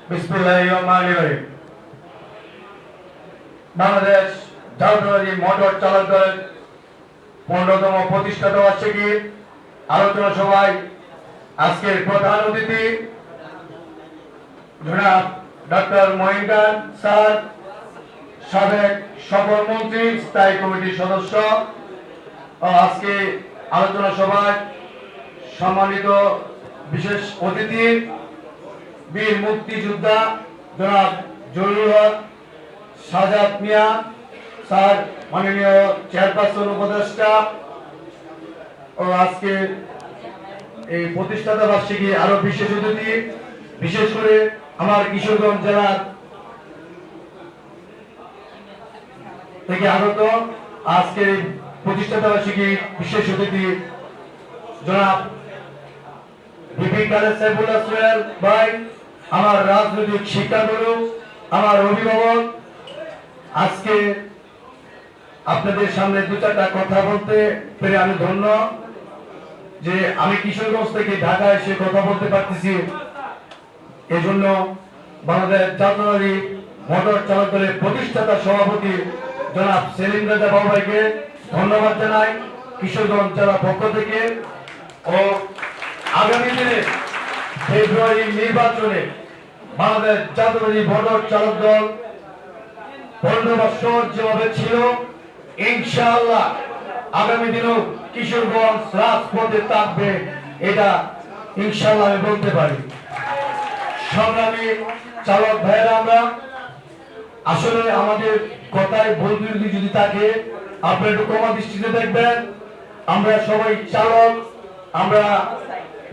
বিসমিল্লাহিররহমানিররহিম। বাংলাদেশ জাতীয়তাবাদী মোটর চালক দলের 15তম প্রতিষ্ঠাতা বার্ষিকী আলোচনা সভায় আজকের প্রধান অতিথি জনাব ডক্টর মঈন খান স্যার, সাবেক সফর মন্ত্রী, স্থায়ী কমিটির সদস্য ও আজকে আলোচনা সভায় সম্মানিত বিশেষ অতিথি বীর মুক্তিযোদ্ধা জনাব জলিলুল হক সাজাদ মিয়া স্যার, মাননীয় চেয়ারপারসন উপদেষ্টা ও আজকে এই প্রতিষ্ঠাতা বার্ষিকী আরো বিশেষ অতিথি, বিশেষ করে আমার কিশোরগঞ্জ জেলার থেকে আগত আজকে প্রতিষ্ঠাতা বার্ষিকী বিশেষ অতিথি জনাব বিপি কাদের সাইফুল্লাহ সোহেল ভাই, আমার রাজনৈতিক শিক্ষাগুরু, আমার অভিভাবক। আজকে আপনাদের সামনে দু চারটা কথা বলতে পেরে আমি ধন্য যে আমি কিশোরগঞ্জ থেকে ঢাকা এসে কথা বলতে পারতেছি। এজন্য বাংলাদেশ জাতীয়তাবাদী মোটর চালক দলের প্রতিষ্ঠাতা সভাপতি জনাব সেলিম রাজা বাবু ভাইকে ধন্যবাদ জানাই কিশোরগঞ্জ জেলা পক্ষ থেকে। ও আগামী দিনে ফেব্রুয়ারি নির্বাচনে বাংলাদেশ জাতীয়তাবাদী মোটর চালক দল 15 বছর যেভাবে ছিল, ইনশাআল্লাহ আগামী দিনেও কিশোরগঞ্জ রাজপথে থাকবে, এটা ইনশাআল্লাহ আমি বলতে পারি। সংগ্রামী চালক ভাইয়েরা, আমরা আসলে আমাদের কথায় ভুল ত্রুটি যদি থাকে আপনারা একটু ক্ষমা দৃষ্টিতে দেখবেন। আমরা সবাই চালক, আমরা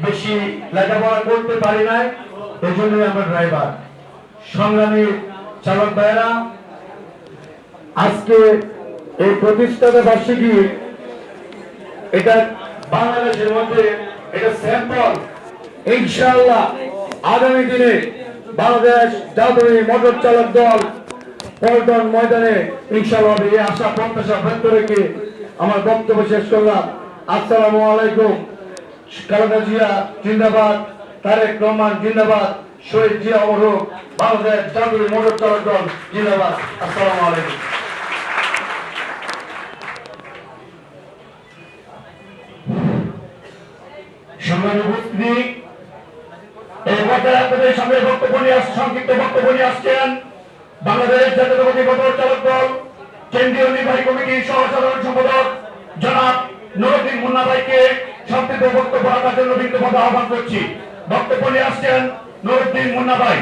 বেশি লেখাপড়া করতে পারি নাই, এই জন্যই আমরা ড্রাইভার। সংগ্রামী চালক ভাইয়েরা, আজকে এই প্রতিষ্ঠাতা বার্ষিকী, এটা বাংলাদেশের মধ্যে এটা স্যাম্পল। ইনশাআল্লাহ আগামী দিনে বাংলাদেশ জাতীয় মোটর চালক দল পল্টন ময়দানে ইনশাআল্লাহ এই আশা প্রত্যাশা ব্যক্ত রেখে আমার বক্তব্য শেষ করলাম। আসসালামু আলাইকুম। খালেদা জিয়া জিন্দাবাদ, তারেক রহমান জিন্দাবাদ, শহীদ জিয়া অমর হোক, বাংলাদেশ জাতীয় মোটর চালক দল জিন্দাবাদ। আসসালামু আলাইকুম। সম্মানিত উপস্থিতি, এই পর্যায়ে আপনাদের সামনে সংক্ষিপ্ত বক্তব্য নিয়ে আসছেন বাংলাদেশ জাতীয়তাবাদী মোটর চালক দল কেন্দ্রীয় নির্বাহী কমিটির সহ সাধারণ সম্পাদক জনাব নুরুদ্দিন মুন্না ভাইকে সংক্ষিপ্ত বক্তব্য রাখার জন্য বিনীতভাবে আহ্বান করছি। বক্তব্য নিয়ে আসছেন নুরুদ্দিন মুন্না ভাই।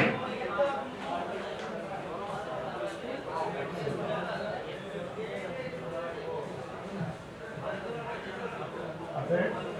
Okay.